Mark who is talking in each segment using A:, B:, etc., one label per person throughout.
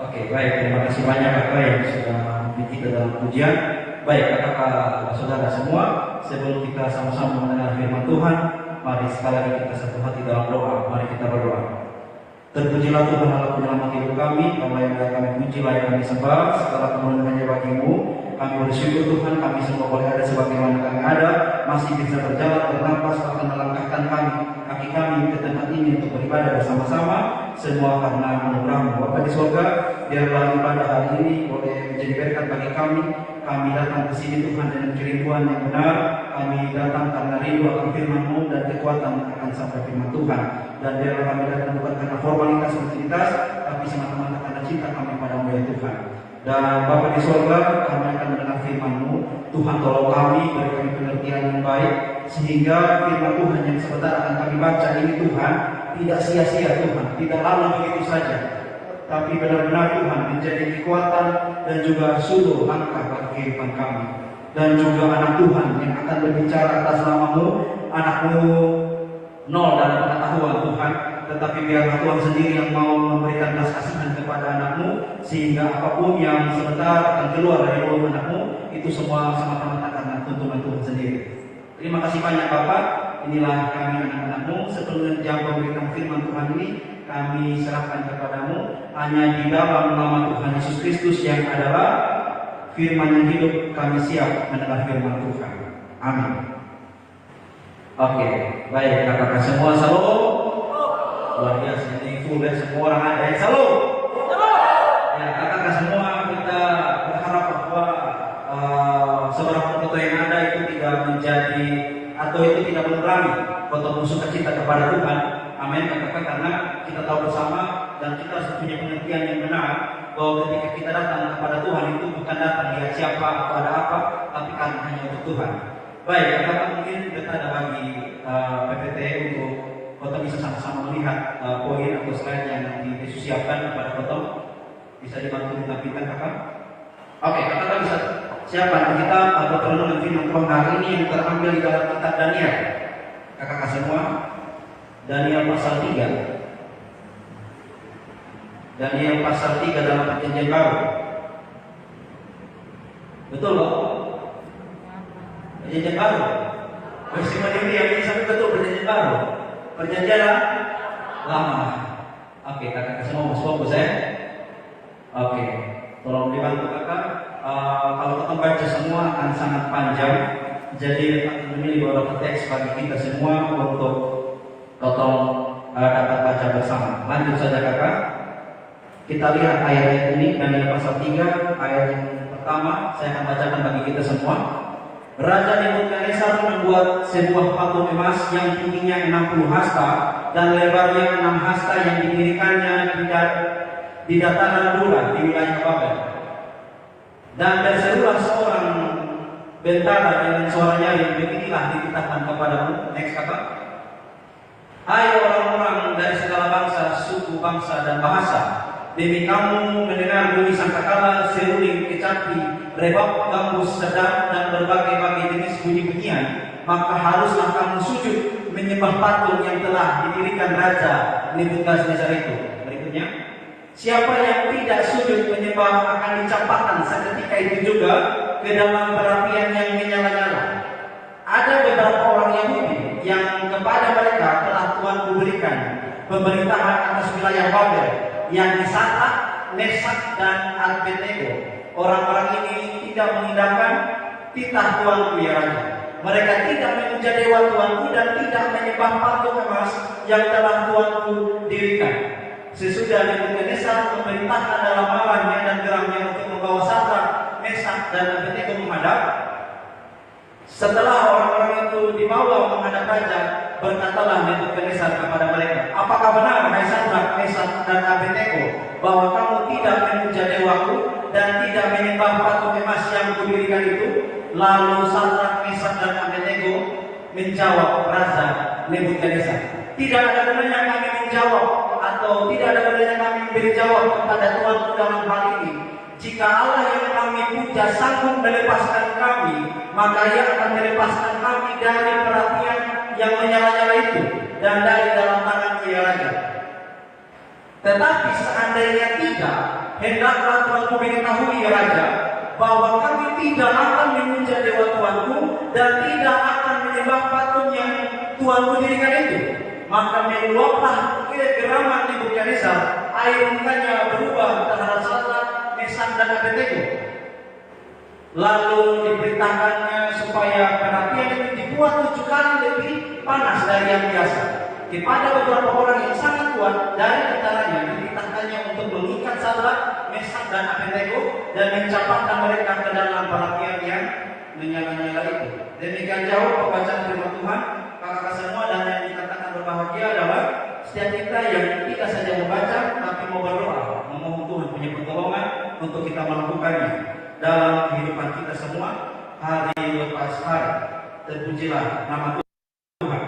A: Oke, baik. Terima kasih banyak kakak yang sudah memimpin kita dalam pujian. Baik, kakak saudara semua, sebelum kita sama-sama mendengar firman Tuhan, mari sekali lagi kita satu hati dalam doa. Mari kita berdoa. Terpujilah Tuhan Allah penyelamat hidup kami, Allah yang kami puji, layak kami sembah, segala kemuliaan hanya bagi-Mu. Kami bersyukur Tuhan, kami semua boleh ada sebagaimana kami ada, masih bisa berjalan, bernafas, bahkan melangkahkan kaki kami ke tempat ini untuk beribadah bersama-sama, semua karena anugerah-Mu. Bapa di surga, biarlah ibadah hari ini boleh menjadi berkat bagi kami. Kami datang ke sini Tuhan dengan kerinduan yang benar. Kami datang karena rindu akan firman-Mu dan kekuatan akan sampai firman Tuhan. Dan biarlah kami datang bukan karena formalitas rutinitas, tapi semata-mata karena cinta kami padamu ya Tuhan. Dan Bapa di surga, kami akan mendengar firman-Mu. Tuhan tolong kami, beri kami pengertian yang baik, sehingga firman Tuhan yang sebentar akan kami baca ini Tuhan tidak sia-sia Tuhan, tidak lalu begitu saja, tapi benar-benar Tuhan menjadi kekuatan dan juga suluh langkah bagi kehidupan kami. Dan juga anak Tuhan yang akan berbicara atas nama-Mu, anak-Mu nol dalam pengetahuan Tuhan, tetapi biarlah Tuhan sendiri yang mau memberikan belas kasihan kepada anak-Mu, sehingga apapun yang sebentar akan keluar dari mulut anak-Mu itu semua semata-mata karena tuntunan Tuhan sendiri. Terima kasih banyak Bapak. Inilah kami anak-anak-Mu, sepenuhnya jam memberikan firman Tuhan ini kami serahkan kepadamu, hanya di dalam nama Tuhan Yesus Kristus yang adalah firman yang hidup, kami siap mendengar firman Tuhan. Amin. Oke, baik kakak-kakak semua, salam. Luar biasa, ini full ya, semua orang ada yang salam. Ya kakak-kakak semua, kita berharap bahwa seberapa foto yang ada itu tidak menjadi atau itu tidak mengurangi foto sukacita kepada Tuhan. Amin kakak-kakak, karena kita tahu bersama dan kita harus punya pengertian yang benar bahwa ketika kita datang kepada Tuhan itu bukan datang lihat siapa atau ada apa, tapi karena hanya untuk Tuhan. Baik kakak-kakak, mungkin kita ada bagi PPT untuk foto bisa sama-sama melihat poin atau slide yang nanti disiapkan kepada foto. Bisa dibantu ditampilkan kakak. Oke, kakak bisa siapkan kita atau perenungan firman Tuhan hari ini yang terambil di dalam kitab Daniel. Kakak-kakak semua, Daniel pasal 3. Daniel pasal 3 dalam perjanjian baru. Betul loh? Perjanjian baru. Bersama diri yang ini sampai betul perjanjian baru. Perjanjian lama. Oke, kakak-kakak semua fokus ya. Oke, tolong dibantu kakak. Kalau kita baca semua akan sangat panjang, jadi akan memilih beberapa teks bagi kita semua untuk tolong dapat baca bersama. Lanjut saja kakak. Kita lihat ayat ini, Daniel pasal 3 ayat yang pertama. Saya akan bacakan bagi kita semua. Raja Nebukadnezar membuat sebuah patung emas yang tingginya 60 hasta dan lebarnya 6 hasta yang didirikannya di dataran Dura di wilayah Babel. Dan berserulah seorang bentara dengan suara nyaring, beginilah dititahkan kepadamu. Next kata. Hai orang-orang dari segala bangsa, suku, bangsa, dan bahasa, demi kamu mendengar bunyi sangkakala, seruling, kecapi, rebab, gambus, sedang, dan berbagai-bagai jenis bunyi-bunyian, maka haruslah kamu sujud menyembah patung yang telah didirikan Raja Nebukadnezar itu. Berikutnya, siapa yang tidak sujud menyembah akan dicampakkan seketika itu juga ke dalam perapian yang menyala-nyala. Ada beberapa orang Yahudi yang kepada mereka telah Tuhan berikan pemerintahan atas wilayah Babel, yang Sadraq, Mesak, dan Abednego. Orang-orang ini tidak mengindahkan titah Tuanku ya Raja. Mereka tidak memuja dewa Tuanku dan tidak menyembah patung emas yang telah Tuanku dirikan. Sesudah Nebukadnezar memerintahkan dalam malamnya dan geramnya untuk membawa Sadraq, Mesak, dan Abednego menghadap. Setelah orang-orang itu dibawa menghadap raja, berkatalah Nebukadnezar kepada mereka, apakah benar hai Sadraq, Mesak, dan Abednego bahwa kamu tidak memuja dewaku dan tidak menyembah patung emas yang kudirikan itu? Lalu Sadraq, Mesak, dan Abednego menjawab Raja Nebukadnezar, tidak ada gunanya kami menjawab atau tidak ada gunanya kami memberi jawab kepada Tuanku dalam hal ini. Jika Allah yang kami puja sanggup melepaskan kami, maka Ia akan melepaskan kami dari perapian yang menyala-nyala itu dan dari dalam tangan ya Raja. Tetapi seandainya tidak, hendaklah tuanku mengetahui ya Raja, bahwa kami tidak akan memuja dewa tuanku dan tidak akan menyembah patung yang tuanku dirikan itu. Maka meluaplah kegeraman Nebukadnezar, air mukanya berubah terhadap Sadrak, Mesak dan Abednego. Lalu diperintahkannya supaya perapian itu dibuat 7 kali lebih panas dari yang biasa. Kepada beberapa orang yang sangat kuat dari antaranya diperintahkannya untuk mengikat Sadrak, Mesak dan Abednego dan mencampakkan mereka ke dalam perapian yang menyala-nyala itu. Demikian jauh pembacaan firman Tuhan. Kakak semua, dan yang dikatakan berbahagia adalah setiap kita yang tidak saja membaca tapi mau berdoa, memohon Tuhan punya pertolongan untuk kita melakukannya dalam kehidupan kita semua hari lepas hari. Terpujilah nama Tuhan.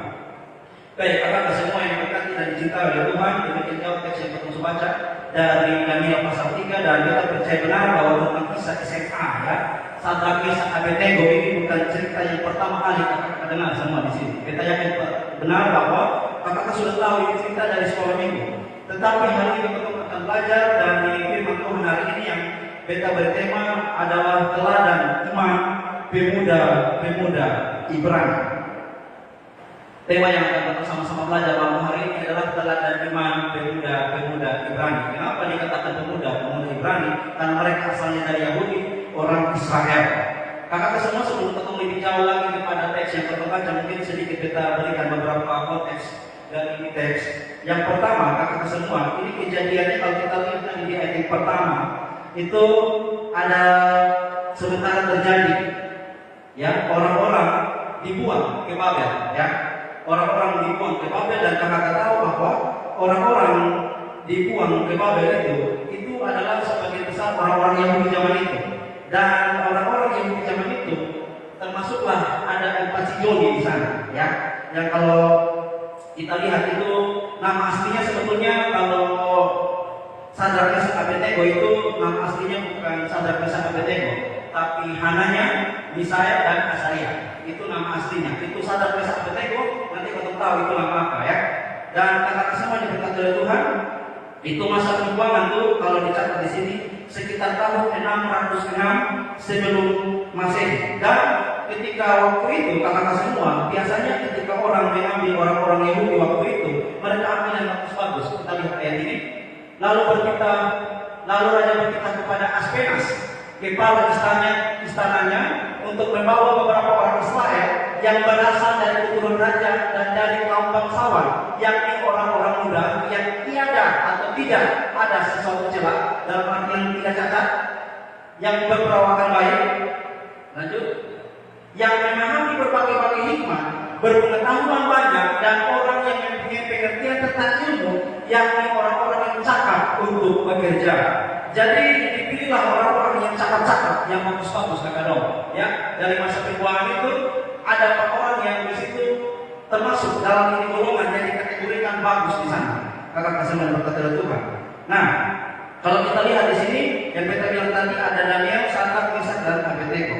A: Baik, kakak semua yang berkati dan dicintai oleh Tuhan, demikian jauh teks yang kita baca dari Daniel pasal 3, dan kita percaya benar bahwa tentang kisah SMA ya. Sadrak, Mesak, Abednego ini bukan cerita yang pertama kali kakak dengar semua di sini. Kita yakin benar bahwa kakak sudah tahu ini cerita dari sekolah minggu. Tetapi hari ini kita akan belajar dari firman Tuhan hari ini yang beta bertema adalah teladan iman pemuda Ibrani. Tema yang akan kita sama-sama belajar malam hari ini adalah teladan iman pemuda Ibrani. Kenapa dikatakan pemuda Ibrani? Karena mereka asalnya dari Yahudi, orang Israel. Kakak semua, sebelum ketemu lebih jauh lagi kepada teks yang terbaca, mungkin sedikit kita berikan beberapa konteks dari ini teks. Yang pertama, kakak semua, ini kejadiannya kalau kita lihat di ayat yang pertama itu ada sementara terjadi, ya, orang-orang dibuang ke Babel, ya, orang-orang dibuang ke Babel, dan kakak tahu bahwa orang-orang dibuang ke Babel itu adalah sebagian besar orang-orang Yahudi zaman itu. Dan orang-orang yang di zaman itu termasuklah ada Empasioni di sana, ya. Yang kalau kita lihat itu nama aslinya sebetulnya kalau Sadrak, Mesak, Abednego itu nama aslinya bukan Sadrak, Mesak, Abednego, tapi Hananya, Misael dan Asaria. Itu nama aslinya. Itu Sadrak, Mesak, Abednego. Nanti kita tahu itu nama apa ya. Dan kata semua diberkati oleh Tuhan. Itu masa pembuangan tuh kalau dicatat di sini sekitar tahun 606 sebelum Masehi. Dan ketika waktu itu kakak semua, biasanya ketika orang mengambil orang-orang Yahudi waktu itu, mereka ambil yang bagus-bagus. Kita lihat ayat ini. Lalu raja berkata kepada Aspenas, kepala istananya, untuk membawa beberapa orang Israel yang berasal dari keturunan raja dan dari kaum bangsawan, yakni orang-orang muda yang tiada atau tidak ada sesuatu celah dalam artian tidak cacat, yang berperawakan baik, lanjut, yang memahami berbagai-bagai hikmah, berpengetahuan banyak, dan orang yang mempunyai pengertian tentang ilmu, yakni orang-orang yang cakap untuk bekerja. Jadi dipilihlah orang-orang yang cakap-cakap, yang bagus-bagus kakak dong. Ya, dari masa pembuangan itu ada orang yang di situ termasuk dalam ini golongan yang dikategorikan bagus di sana. Kakak kasih berkata Tuhan. Nah, kalau kita lihat di sini yang kita bilang tadi ada Daniel, Sadrak, Mesak dan Abednego.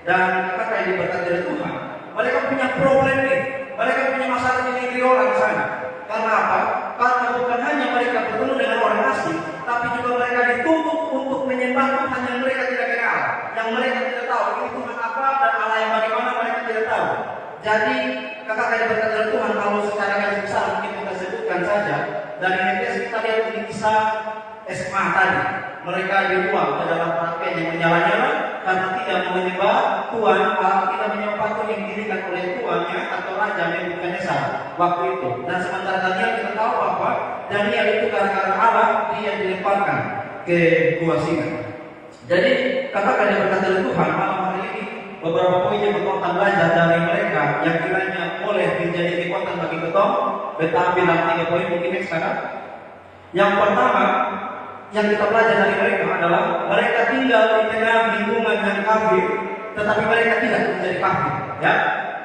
A: Dan kakak yang diberkati oleh Tuhan, mereka punya problem nih. Mereka punya masalah di negeri orang sana. Karena apa? Karena bukan hanya mereka bertemu dengan orang asing, tapi juga mereka dituntut untuk menyembah Tuhan yang mereka tidak kenal, yang mereka tidak tahu ini Tuhan apa dan Allah yang bagaimana mereka tidak tahu. Jadi kakak kayak berkata Tuhan, kalau secara garis besar mungkin kita sebutkan saja dari Efes kita lihat di kisah SMA tadi, mereka dibuang ke dalam perapian yang menyala-nyala karena tidak menyembah Tuhan, tidak menyembah patung yang didirikan oleh tuannya atau raja Nebukadnezar waktu itu. Dan sementara Daniel kita tahu bahwa Daniel itu gara-gara Allah dia dilemparkan ke gua singa. Jadi katakan yang berkata Tuhan malam hari ini beberapa poin yang kita belajar dari mereka yang kiranya boleh menjadi kekuatan bagi kita. Beta ambil 3 poin mungkin sekarang. Yang pertama yang kita belajar dari mereka adalah mereka tinggal di tengah lingkungan yang kafir, tetapi mereka tidak menjadi kafir. Ya,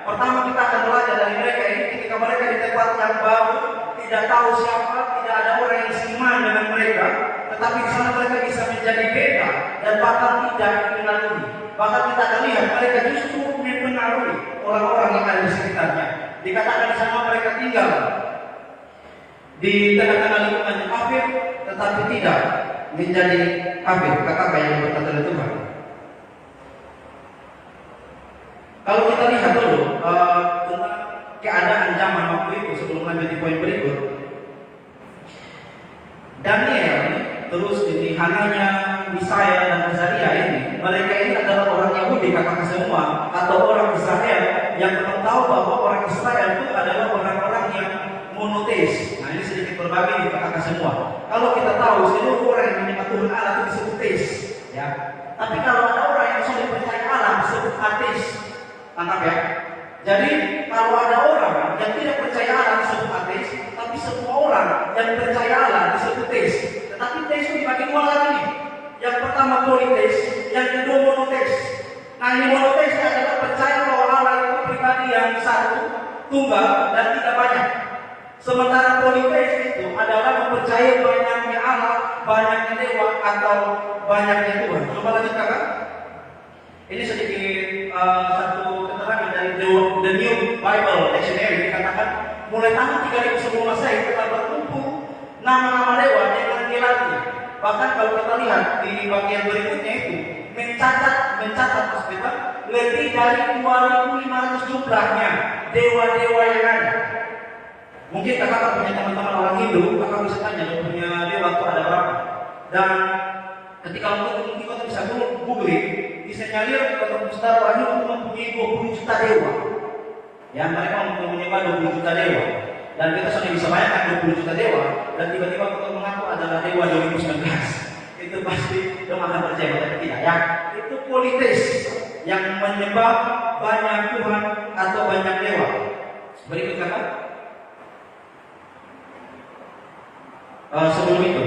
A: pertama kita akan belajar dari mereka ini ketika mereka di tempat yang baru, tidak tahu siapa, tidak ada orang yang seiman dengan mereka, tetapi di sana mereka bisa menjadi beda dan bahkan tidak dipengaruhi. Bahkan kita akan lihat mereka justru mempengaruhi orang-orang yang ada di sekitarnya. Dikatakan di sana mereka tinggal di tengah-tengah lingkungan yang kafir, tetapi tidak menjadi kafir, kakak yang berkata dari Tuhan. Kalau kita lihat dulu tentang keadaan zaman waktu itu sebelum lanjut di poin berikut, Daniel, terus ini Hananya, Misaya dan Azaria ini, mereka ini adalah orang Yahudi kakak semua atau orang Israel yang belum tahu bahwa orang Israel itu adalah orang-orang yang monoteis. Nah ini sedikit berbagi di kakak semua. Kalau kita tahu seluruh orang yang menyembah Tuhan Allah itu disebut teis, ya. Tapi kalau ada orang yang sudah percaya Allah disebut ateis. Tangkap ya. Jadi kalau ada orang yang tidak percaya Allah disebut ateis, tapi semua orang yang percaya Allah disebut teis. Tetapi teis itu dibagi dua lagi. Yang pertama politeis, yang kedua monoteis. Nah ini monoteis adalah percaya bahwa Allah itu pribadi yang satu, tunggal dan tidak banyak. Sementara politeis itu adalah mempercayai banyaknya Allah, banyaknya dewa atau banyaknya Tuhan. Coba lanjut kakak. Ini sedikit satu keterangan dari The New Bible Dictionary dikatakan mulai tahun 3000 sebelum Masehi telah berkumpul nama-nama dewa dengan gelarnya. Bahkan kalau kita lihat di bagian berikutnya itu mencatat hospital lebih dari 2.500 jumlahnya dewa-dewa yang ada. Mungkin kakak punya teman-teman orang Hindu, kakak bisa tanya punya dewa itu ada berapa. Dan ketika mungkin kita bisa googling, bisa nyari kalau saudara orang Hindu mempunyai 20 juta dewa. Ya mereka menyembah 20 juta dewa. Dan kita sudah bisa bayangkan 20 juta dewa dan tiba-tiba kita mengaku adalah dewa 2019. Itu pasti dong akan percaya, tapi tidak ya. Itu politeis yang menyembah banyak Tuhan atau banyak dewa. Berikut kata. Sebelum itu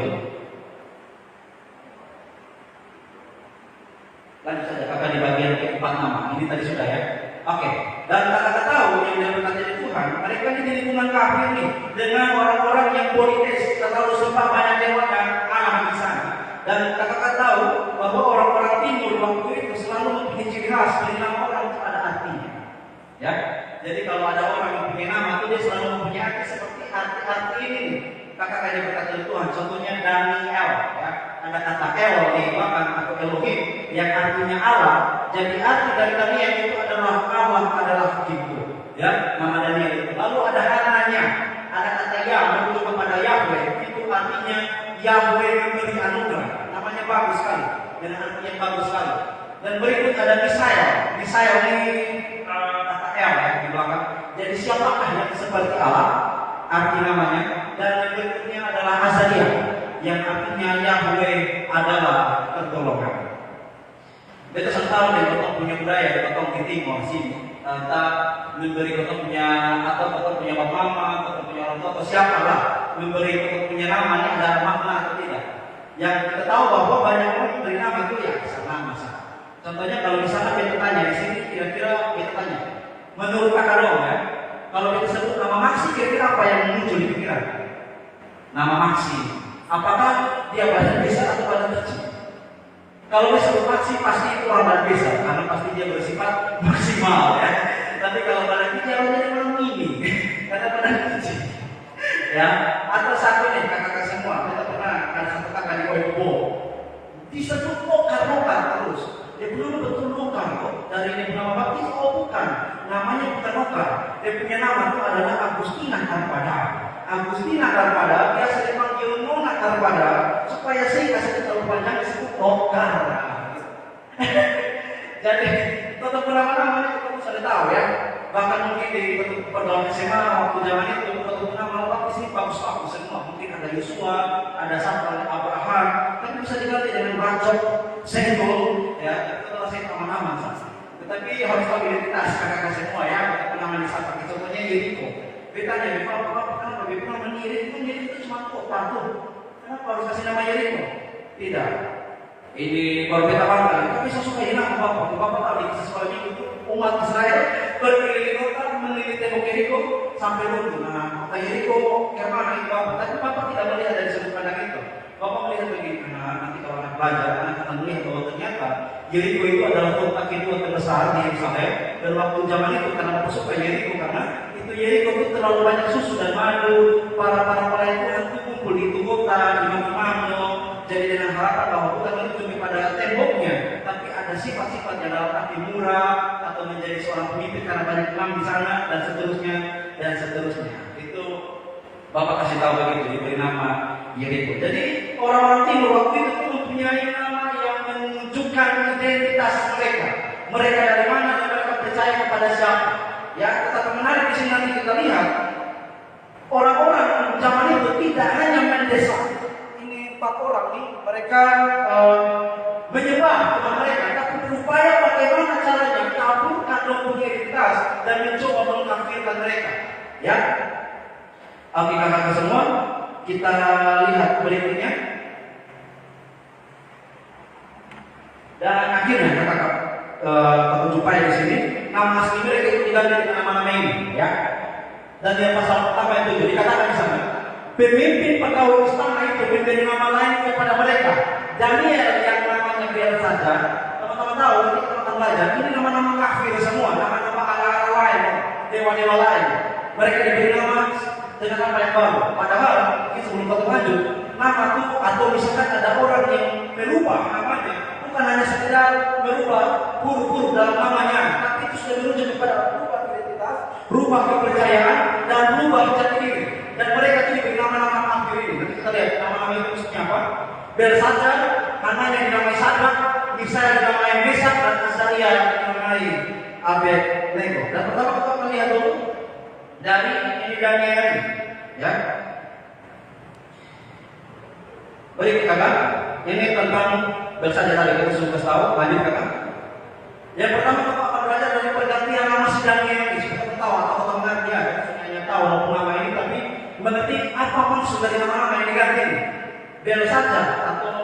A: lanjut saja kakak di bagian keempat nama. Ini tadi sudah ya. Oke. Dan kakak tahu yang dia berkata dari Tuhan, mereka ini di lingkungan kafir nih dengan orang-orang yang politeis, terlalu sembah banyak dewa dan Allah di sana. Dan kakak tahu bahwa orang-orang timur waktu itu selalu mempunyai ciri khas, dari nama orang itu ada artinya. Ya. Jadi kalau ada orang yang punya nama itu dia selalu mempunyai arti seperti arti ini nih. Kakak kayak berkata dari Tuhan, contohnya Daniel, ya. Ada kata El di belakang atau Elohim yang artinya Allah. Jadi arti dari Daniel itu adalah Allah adalah itu, ya. Nama Daniel itu. Lalu ada Hananya, ada kata Yah merujuk kepada Yahweh, itu artinya Yahweh memberi anugerah. Namanya bagus sekali, dengan arti yang bagus sekali. Dan berikut ada Misaya ini kata El ya di belakang. Jadi siapakah yang seperti Allah? Arti namanya. Dan yang berikutnya adalah Azaria yang artinya Yahweh adalah pertolongan. Kita tahu dari kita punya budaya, kita di timur sini. Entah memberi kita punya atau kita punya bapak mama, atau punya orang tua atau siapa lah memberi kita punya nama ini ada makna atau tidak. Yang kita tahu bahwa banyak orang memberi nama itu ya sama. Contohnya kalau misalnya kita tanya di sini, kira-kira kita tanya, menurut kakak dong ya, kalau kita sebut nama Maksi, kira-kira apa yang muncul di pikiran? Nama Maksi, apakah dia badan besar atau badan kecil? Kalau disebut Maksi pasti itu orang badan besar, karena pasti dia bersifat maksimal ya. Tapi kalau badan kecil dia jadi orang mini, karena badan kecil. Ya, atau satu nih kakak-kakak semua, kita pernah ada satu kakak di Oibo, disebut lokar terus. Dia belum betul lokar kok. Dari ini nama baptis, oh bukan, namanya bukan lokar. Dia punya nama itu adalah Agustina Karpada. Agustina Karpada biasa dipanggil Nona Karpada supaya sehingga saya terlalu panjang disebut lokar. Jadi tetap nama-nama itu kita sudah tahu ya. Bahkan mungkin di pergaulan SMA waktu zaman itu tetap nama baptis ini bagus-bagus semua. Mungkin ada Yosua, ada Samuel, Abraham, tapi bisa diganti dengan Racok, Senggol, ya itu adalah nama-nama. Tetapi harus tahu identitas kakak-kakak semua ya. Kita nama disapa. Contohnya Yeriko. Betanya, kenapa Bipang mengirim itu cuma kota tuh? Kenapa harus kasih nama Yeriko? Tidak. Ini baru kita bangga. Tapi saya suka nama bapak. Bapak tahu di kisah sekolah minggu itu umat Israel berkeliling kota meneliti tembok Yeriko sampai runtuh. Nah, kota Yeriko kemana itu bapak? Tapi bapak tidak melihat dari sudut pandang itu. Bapak melihat begini. Nah, nanti kalau anak belajar, anak akan melihat bahwa ternyata Yeriko itu adalah kota kedua terbesar di Israel. Dan waktu zaman itu kenapa suka Yeriko? Karena Yeriko itu terlalu banyak susu dan madu. Para pelayan Tuhan itu kumpul di itu kota, di imam-imamnya. Jadi dengan lurah atau menjadi seorang pemimpin karena banyak imam di sana dan seterusnya dan seterusnya. Itu Bapak kasih tahu begitu, diberi nama Yeriko. Jadi orang-orang timur waktu itu mempunyai nama yang menunjukkan identitas mereka. Mereka dari mana dan mereka percaya kepada siapa. Ya, tetapi menarik di sini nanti kita lihat orang-orang zaman itu tidak hanya mendesak. Ini 4 orang nih, mereka menyembah Tuhan mereka, tapi berupaya bagaimana caranya kabulkan punya identitas dan mencoba mengkafirkan mereka. Ya, oke kakak semua, kita lihat berikutnya. Dan akhirnya kakak jumpai di sini nama asli mereka itu diganti dengan nama-nama ini, ya. Dan yang pasal pertama itu dikatakan di sana, pemimpin pegawai istana itu memberi nama lain kepada mereka. Daniel yang namanya biar saja, teman-teman tahu, nanti teman-teman belajar, ini nama-nama kafir semua, nama-nama ala-ala lain, dewa-dewa lain. Mereka diberi nama dengan nama yang baru. Padahal, sebelum kita lanjut, nama itu atau misalkan ada orang yang merubah namanya, bukan hanya sekedar merubah huruf-huruf dalam namanya, tapi itu sudah menuju kepada berubah identitas, berubah kepercayaan, dan berubah jati diri. Dan mereka itu diberi nama-nama kafir ini. Nanti kita lihat nama-nama itu maksudnya apa. Belshazzar, Hananya dinamai Sadrak, Misaya dinamai Mesak, dan Azaria dinamai Abednego. Dan pertama kita akan lihat dulu dari ini Daniel ini, ya. Baik kakak, ini tentang Belshazzar tadi kita sudah tahu. Lanjut kakak. Yang pertama kita akan belajar dari pergantian nama si Daniel ini. Kita tahu atau kita mengerti ya, hanya tahu nama ini, tapi mengerti apa maksud dari nama-nama yang diganti ini. Belshazzar atau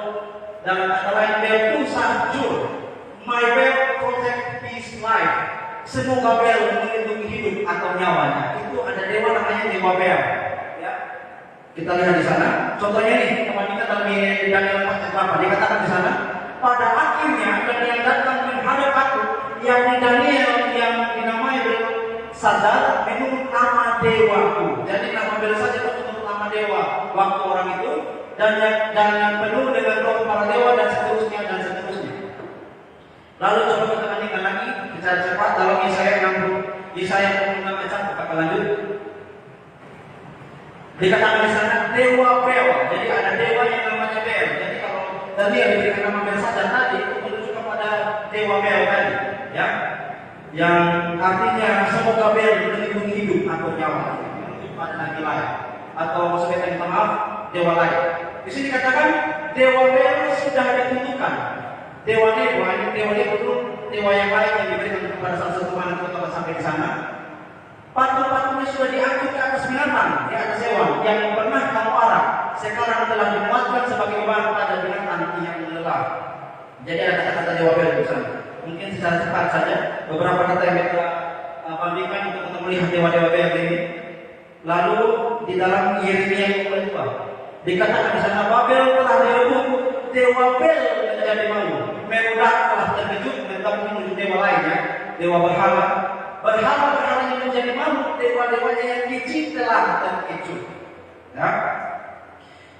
A: dalam kata lain Belteshazzar, my bell protect his life. Semoga bel melindungi hidup atau nyawanya. Itu ada dewa namanya dewa bel. Ya, kita lihat di sana. Contohnya nih, teman kita dalam Daniel 4:8 dikatakan di sana. Pada akhirnya Daniel datang menghadap aku, yang Daniel yang dinamai Belshazzar menurut nama dewaku. Jadi nama Belshazzar itu menurut nama dewa waktu orang itu. Dan yang penuh dengan roh para dewa dan seterusnya dan seterusnya. Lalu coba kita bandingkan lagi secara cepat dalam Yesaya 66 ayat 1. Kita lanjut. Dikatakan di sana dewa Bel. Jadi ada dewa yang namanya Bel. Jadi kalau tadi yang diberikan nama Belshazzar tadi itu menunjuk kepada dewa Bel tadi, ya. Yang artinya semoga Bel melindungi hidup atau nyawa. Menunjuk pada nabi lain atau maksudnya minta maaf dewa lain. Di sini dikatakan dewa Bel sudah ditentukan. Dewa itu dewa yang lain yang diberikan kepada salah satu anak kita sampai di sana. Patung-patungnya sudah diangkut ke atas binatang, di atas hewan yang pernah kamu arah. Sekarang telah dimuatkan sebagai beban pada binatang yang lelah. Jadi ada kata-kata dewa Bel di sana. Mungkin secara cepat saja beberapa kata yang kita bandingkan untuk melihat dewa-dewa Bel ini. Lalu di dalam Yeremia yang kedua dikatakan di sana Babel telah direbut, dewa Bel menjadi malu, Merodak telah terkejut dan menuju dewa lainnya, dewa berhala yang menjadi malu, dewa-dewanya yang kecil telah terkejut. Ya.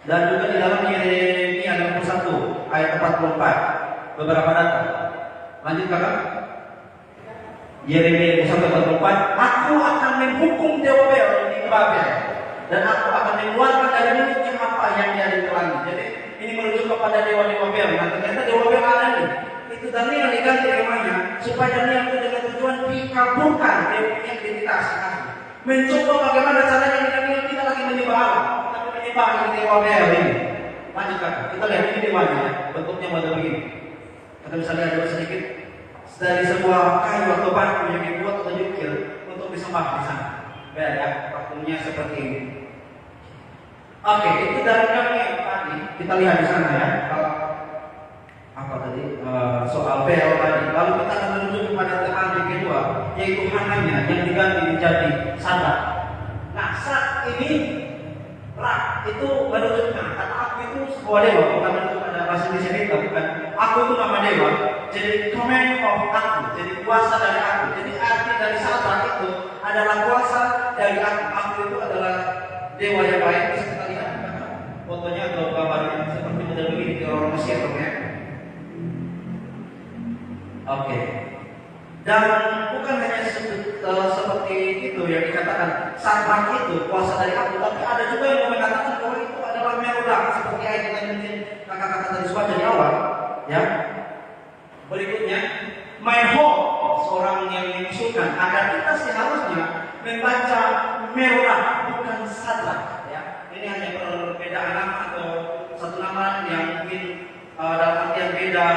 A: Dan juga di dalam Yeremia 51 ayat 44 beberapa data. Lanjut kakak. Yeremia 51 ayat 44, aku akan menghukum dewa Bel di Babel, dan aku akan mengeluarkan dari mulutnya apa yang dia ditelangi. Jadi ini merujuk kepada dewa-dewa Bel. Nah ternyata dewa Bel ada nih. Itu Daniel diganti namanya supaya Daniel itu dengan tujuan dikabulkan dia punya identitas. Mencoba bagaimana caranya Daniel tidak lagi menyembah Allah, tapi menyembah dewa Bel ini. Lanjutkan. Kita lihat ini dewanya, ya. Bentuknya model begini. Kita bisa lihat dulu sedikit dari sebuah kayu atau batu yang dibuat atau diukir untuk disembah di sana. Bel ya, patungnya seperti ini. Oke, itu dari kami yang tadi kita lihat di sana ya. Apa tadi soal Bel tadi. Lalu kita akan menuju kepada teman yang kedua, yaitu Hananya yang diganti menjadi Sadrak. Nah, saat ini Rak itu menunjukkan kata aku itu sebuah dewa, bukan menunjuk ada bahasa Indonesia itu bukan. Aku itu nama dewa, jadi command of aku, jadi kuasa dari aku. Jadi arti dari Sadrak itu adalah kuasa dari aku. Aku itu adalah dewa yang lain. Bisa kita lihat fotonya atau gambarnya seperti model begini di orang Mesir ya. Oke. Dan bukan hanya seperti itu yang dikatakan Sadrak itu kuasa dari aku, tapi ada juga yang mengatakan bahwa itu adalah Merodach, seperti ayat yang mungkin kakak-kakak tadi baca di awal, ya. Berikutnya, my hope, seorang yang mengusulkan agar kita seharusnya membaca Merodach bukan Sadrak, ya. Ini hanya perbedaan nama atau satu nama yang mungkin dalam artian beda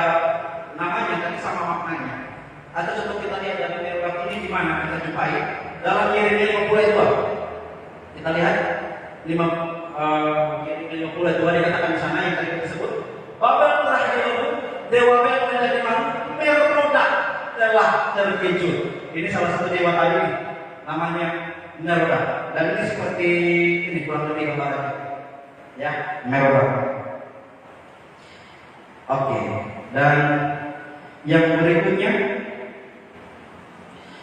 A: namanya tapi sama maknanya. Atau contoh kita lihat dari Merodach ini di mana kita jumpai dalam Yeremia 52. Kita lihat Yeremia 52 dikatakan di sana yang tadi kita sebut, Babel telah dilebur, dewa Babel menjadi malu, Merodach telah terkejut. Ini salah satu dewa tadi, namanya Merodach. Dan ini seperti ini kurang lebih gambarannya, ya, Merodach. Oke, dan yang berikutnya,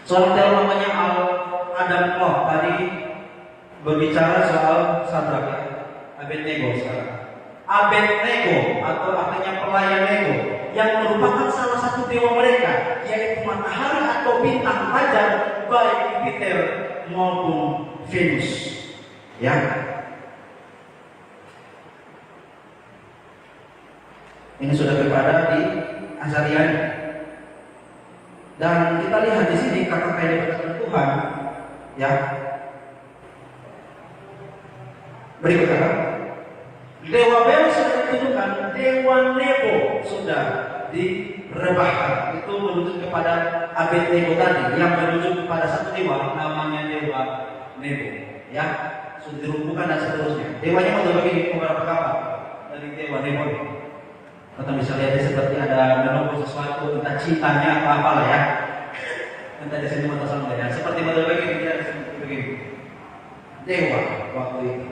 A: seorang teolog namanya Adam Koch tadi berbicara soal Sadrak, Abednego sekarang. Abednego atau artinya pelayan nego, yang merupakan salah satu dewa mereka, yaitu matahari atau bintang fajar, baik Jupiter maupun Venus. Ya. Ini sudah berada di Azaria. Dan kita lihat di sini kakak yang diberkati Tuhan, ya. Berikutnya, dewa Bel sudah dituduhkan, dewa Nebo sudah direbahkan. Itu merujuk kepada Abednego tadi, yang merujuk kepada satu dewa namanya dewa Nebo, ya. Sudah dirumpukan dan seterusnya. Dewanya mau berbagi beberapa kapal dari dewa Nebo. Atau bisa lihat seperti ada menunggu sesuatu, entah cintanya apa apalah ya. Entah di sini mata sama ya. Seperti model begini dia begini. Dewa waktu itu.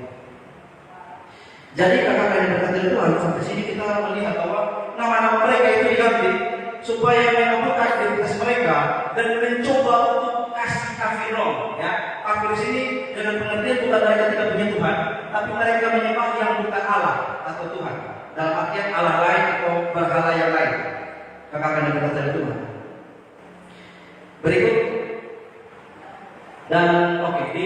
A: Jadi kakak yang berkata Tuhan, sampai sini kita melihat bahwa nama-nama mereka itu diganti supaya menumbuhkan identitas mereka dan mencoba untuk kasih kafir roh. Ya, kafir di sini dengan pengertian bukan mereka tidak punya Tuhan, tapi mereka menyembah yang bukan Allah atau Tuhan. Dalam artian Allah lain atau berhala yang lain. Kakak akan berkata Tuhan. Berikut. Dan di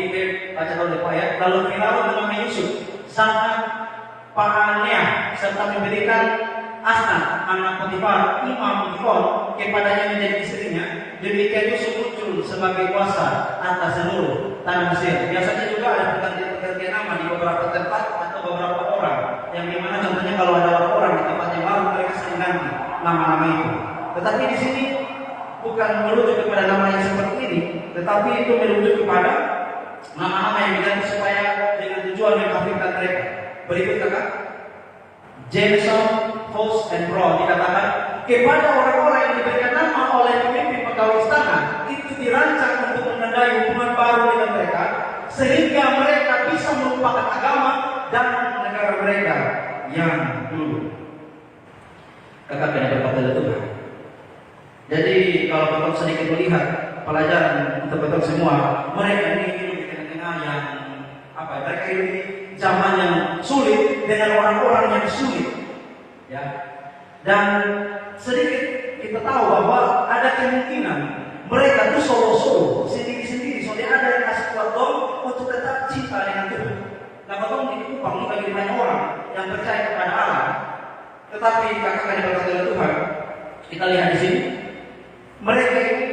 A: baca dulu Pak ya. Lalu Firaun mengambil Yusuf sangat paannya serta memberikan Asnat anak Potifar imam Gihon kepadanya menjadi istrinya. Demikian Yusuf muncul sebagai kuasa atas seluruh tanah Mesir. Biasanya juga ada pergantian nama di beberapa tempat atau beberapa orang, yang dimana contohnya kalau ada orang-orang di tempat yang baru mereka sering ganti nama-nama itu. Tetapi di sini bukan merujuk kepada nama yang seperti ini, tetapi itu merujuk kepada nama-nama yang diganti supaya dengan tujuan mengkafirkan mereka. Berikut kakak, Jameson, Fox, and Brown dikatakan kepada orang-orang yang diberikan nama oleh pemimpin pegawai istana itu dirancang untuk menandai hubungan baru dengan mereka sehingga mereka bisa melupakan agama dan negara mereka yang dulu. Kakak kena berkata Tuhan. Jadi kalau kita sedikit melihat pelajaran untuk betul semua, mereka ini hidup di tengah-tengah yang mereka hidup di zaman yang sulit dengan orang-orang yang sulit, ya. Dan sedikit kita tahu bahwa ada kemungkinan mereka tuh solo-solo, sendiri-sendiri, soalnya ada yang kasih kuat dong untuk tetap cinta dengan Tuhan. Nah, kalau dikupang bagi banyak orang yang percaya kepada Allah, tetapi kakak yang berkata Tuhan, kita lihat di sini, mereka ini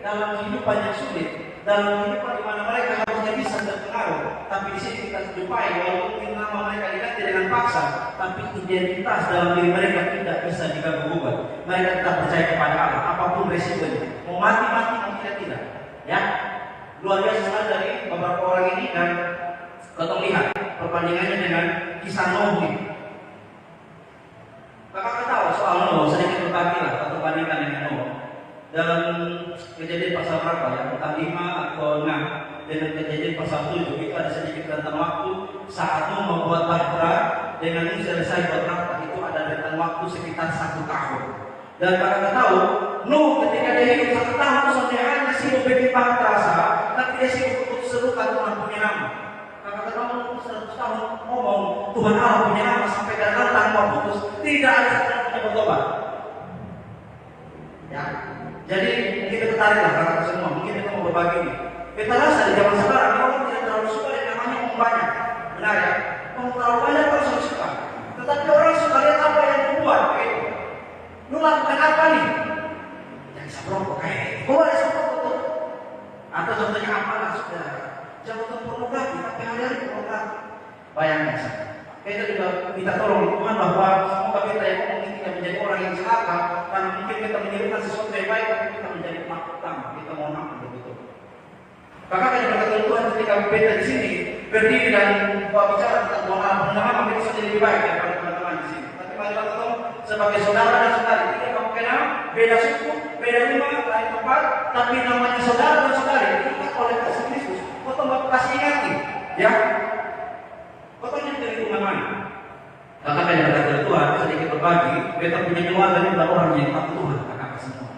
A: dalam kehidupan yang sulit, dalam kehidupan di mana mereka harusnya bisa terpengaruh, tapi di sini kita jumpai walaupun nama mereka diganti dengan paksa, tapi identitas dalam diri mereka tidak bisa diganggu-gugat. Mereka tetap percaya kepada Allah, apapun resikonya, mau mati-mati mau tidak, ya. Luar biasa dari beberapa orang ini, dan kita lihat perbandingannya dengan kisah Nuh. Kakak tahu soal Nuh, sedikit berbagi lah atau bandingkan dengan Nuh. Dalam Kejadian pasal berapa ya? Tentang 5 atau 6 dengan Kejadian pasal 7 itu ada sedikit rentang waktu saat Nuh membuat bahtera dengan ini selesai bahtera itu ada rentang waktu sekitar 1 tahun. Dan kakak tahu Nuh ketika dia hidup 1 tahun sampai hanya sibuk bikin bahtera sah, tapi dia sibuk untuk serukan Tuhan punya nama. Kakak tahu 100 tahun ngomong Tuhan Allah punya nama sampai datang tanpa putus, tidak ada yang punya bertobat. Ya. Jadi kita tertarik menarik lah kakak semua. Mungkin kita mau berbagi ini. Kita rasa di zaman sekarang orang tidak terlalu suka yang namanya ngomong banyak. Benar ya? Ngomong terlalu banyak orang suka. Tetapi orang suka lihat apa yang dibuat. Gitu. Lu lakukan apa nih? Yang bisa merokok kayak gitu. Boleh semua betul. Atau contohnya apa lah sudah. Jangan nonton pornografi, tapi hari-hari pornografi. Bayangkan saja. Kita juga minta tolong Tuhan bahwa semoga kita yang mungkin tidak menjadi orang yang celaka, karena mungkin kita menyerukan sesuatu yang baik, tapi kita menjadi pelaku utama. Kita mohon maaf begitu. Kakak kan berkata Tuhan ketika beta di sini berdiri dan bicara tentang Tuhan Allah, benar-benar kita sudah lebih baik daripada teman-teman di sini. Tapi mari kita tahu sebagai saudara dan saudari, kita kamu kenal beda suku, beda rumah, lain tempat, tapi namanya saudara dan saudari kita oleh kasih Kristus. Kau bapak kasih ingat ya. Pokoknya dari mana? Kakak yang berkata Tuhan sedikit berbagi, kita punya keluarga ini adalah orang yang takut Tuhan, kakak semua.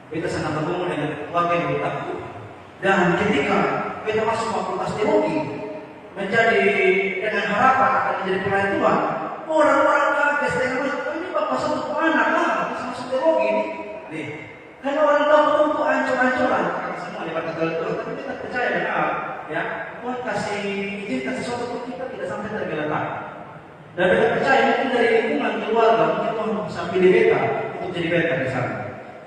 A: Kita sangat bertemu dengan keluarga yang takut Tuhan. Dan ketika kita masuk fakultas teologi, menjadi dengan harapan akan menjadi pelayan Tuhan, orang-orang kaget dengan ini bapak satu anak lah, bisa masuk teologi nih. Karena orang tahu itu ancur-ancuran, kakak semua yang berkata Tuhan, tapi kita percaya benar, ya. Tuhan kasih izinkan sesuatu untuk kita tidak sampai tergeletak. Dan kita percaya mungkin dari lingkungan keluarga mungkin Tuhan bisa pilih beta untuk jadi beta di sana.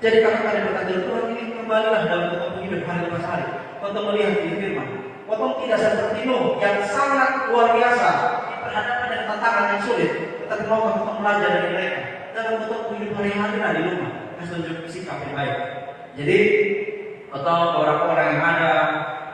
A: Jadi kalau kalian berkata Tuhan ini kembalilah dalam bentuk hidup hari lepas hari. Kau melihat di firman. Kau tidak seperti Nuh yang sangat luar biasa berhadapan dengan tantangan yang sulit. Tetapi mau kau belajar dari mereka dalam bentuk hidup hari-hari di rumah. Harus tunjuk sikap yang baik. Jadi atau orang-orang yang ada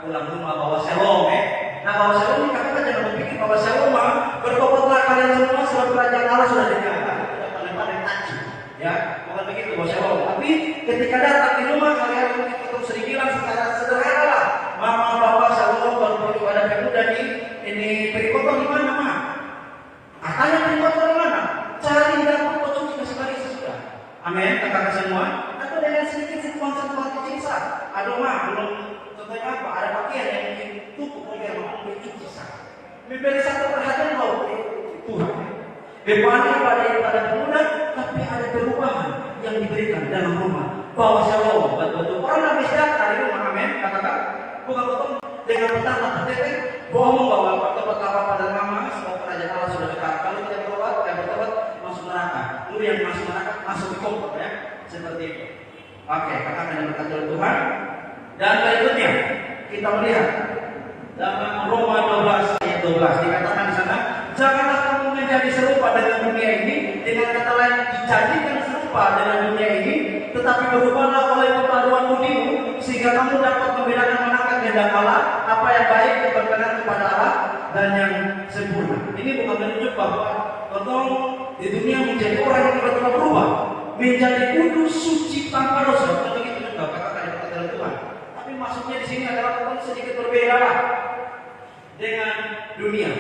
A: pulang rumah bawa selong, Nah bawa selong ini kakak jangan berpikir bawa selong bertobatlah kalian semua sebab kerajaan Allah sudah dekat. Tidak pandai-pandai taji, ya bukan begitu bawa selong. Tapi ketika datang di rumah kalian mungkin tetap sering bilang secara sederhana lah, mama bapak selong baru pada pemuda di ini perikoton di mana mah? Tanya perikoton di mana? Cari dapur kau cuci kasih bagi sesudah. Amin, kakak semua. Atau dengan sedikit sentuhan-sentuhan kecil sah. Aduh mah belum. Contohnya apa? Ada pakaian yang mungkin tutup oleh mau cuci sah. Memberi satu perhatian bahwa Tuhan. Berbanding pada pemuda, tapi ada perubahan yang diberikan dalam rumah. Bahwa shalom, betul-betul orang habis datang di rumah, amin, katakan. Bukan betul dengan pertama tertete, bohong bahwa tempat apa pada mama, sebab kerajaan Allah sudah dekat. Kalau tidak bertobat, masuk neraka. Lu yang masuk neraka masuk di kompor, ya, seperti itu. Oke, katakan yang berkata Tuhan. Dan berikutnya kita melihat dalam Roma 12 ayat 12 dikatakan di sana, janganlah kamu menjadi serupa dengan dunia ini, dengan kata lain dijadikan serupa dengan dunia ini, tetapi berubahlah oleh pembaruan budimu sehingga kamu dapat membedakan manakah kehendak Allah, apa yang baik yang berkenan kepada Allah dan yang sempurna. Ini bukan menunjuk bahwa tolong di dunia menjadi orang yang tiba-tiba berubah, menjadi kudus suci tanpa dosa. Bukan begitu juga katakan yang berkata Tuhan. Maksudnya di sini adalah mungkin sedikit berbeda dengan dunia.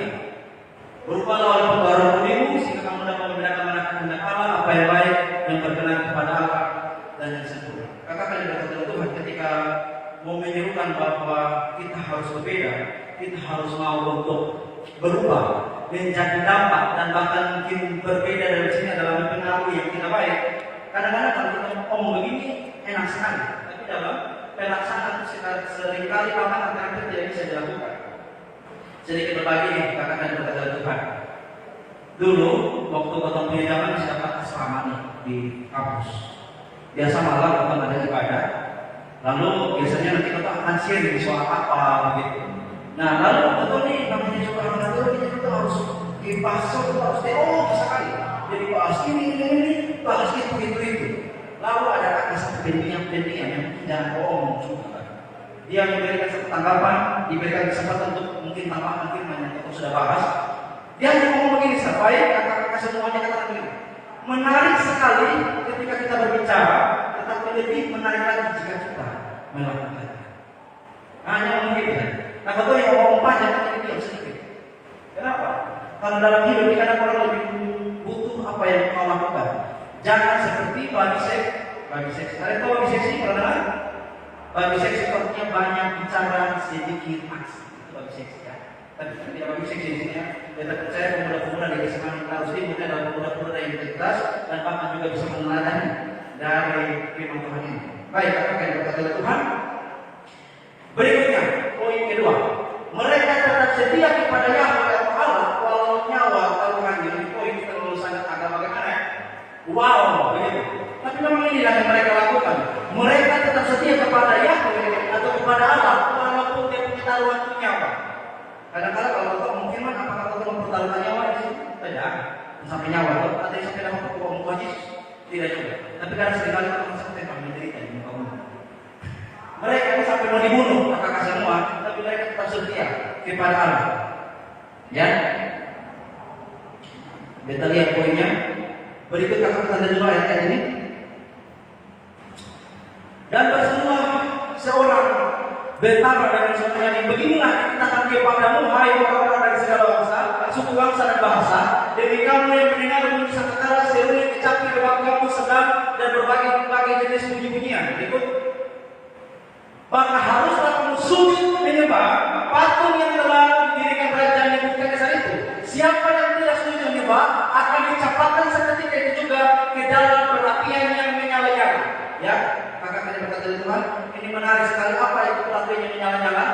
A: Berubahlah oleh pembaruan budimu sehingga kamu dapat membedakan mana kehendak Allah, apa yang baik, yang berkenan kepada Allah dan yang sempurna. Katakan yang berkata Tuhan ketika mau menyerukan bahwa kita harus berbeda, kita harus mau untuk berubah menjadi dampak dan bahkan mungkin berbeda dari sini adalah mempengaruhi yang tidak baik. Kadang-kadang kalau kita ngomong begini enak sekali, tapi dalam pelaksanaan seringkali bahkan hampir tidak bisa dilakukan. Sedikit berbagi nih, katakan berkata Tuhan. Dulu waktu ketemu punya zaman masih dapat asrama nih di kampus. Biasa malam waktu ada ibadah. Lalu biasanya nanti kita akan sharing soal apa begitu. Nah lalu betul nih namanya juga orang Natal kita harus dibahas harus teologi sekali. Jadi bahas ini, bahas itu. Lalu ada satu pendiam yang jangan bohong juga. Dia memberikan satu tanggapan, diberikan kesempatan untuk mungkin tambahan firman yang kita sudah bahas. Dia hanya ngomong begini, baik kakak-kakak semuanya katakan begini. Menarik sekali ketika kita berbicara, tetapi lebih menarik lagi jika kita melakukannya. Hanya ngomong gitu kan. Nah kalau yang ngomong banyak, tapi diam sedikit. Kenapa? Karena dalam hidup ini kadang orang lebih butuh apa yang kau lakukan. Jangan seperti bagi seks. Ada tahu bagi seks ini pernah? Bagi seks sepertinya banyak bicara sedikit aksi. Itu bagi seks ya. Tapi tidak bagi seks di sini ya. Kita percaya pemuda-pemuda di semangat harus dimulai dalam pemuda-pemuda yang cerdas dan bahkan juga bisa meneladani dari firman Tuhan ini. Baik, apakah yang berkata oleh Tuhan? Berikutnya, poin kedua, mereka tetap setia kepada Yahweh Allah walau nyawa taruhannya. Ini poin terlalu sangat agak bagaimana? Wow, begitu. Tapi memang inilah yang mereka lakukan. Mereka tetap setia kepada Yahweh atau kepada Allah walaupun dia punya taruhan nyawa. Kadang-kadang kalau kau mungkin apakah kau mempertaruhkan nyawa di situ? Tidak. Sampai nyawa itu ada yang sampai dapat muka Yesus. Tidak juga. Tapi kadang sekali orang sampai menderita di muka umum. Mereka ini sampai mau dibunuh, apakah semua? Tapi mereka tetap setia kepada Allah. Ya. Kita lihat poinnya. Berikut kakak kita dulu ayat ini. Dan berserulah seorang bertara dengan saudaranya, beginilah dikatakan kepadamu, hai orang-orang dari segala bangsa, suku bangsa dan bahasa, demi kamu yang mendengar bunyi sangkakala seruling kecapi debat kamu sedang dan berbagai jenis bunyi-bunyian. Berikut, maka haruslah kamu sujud menyembah patung yang telah didirikan kerajaan Nebukadnezar itu. Siapa yang tidak sujud menyembah akan dicampakkan seketika itu juga ke dalam perapian yang menyala-nyala. Ya, kakak tadi berkata Tuhan, ini menarik sekali. Apa itu perapian yang menyala-nyala?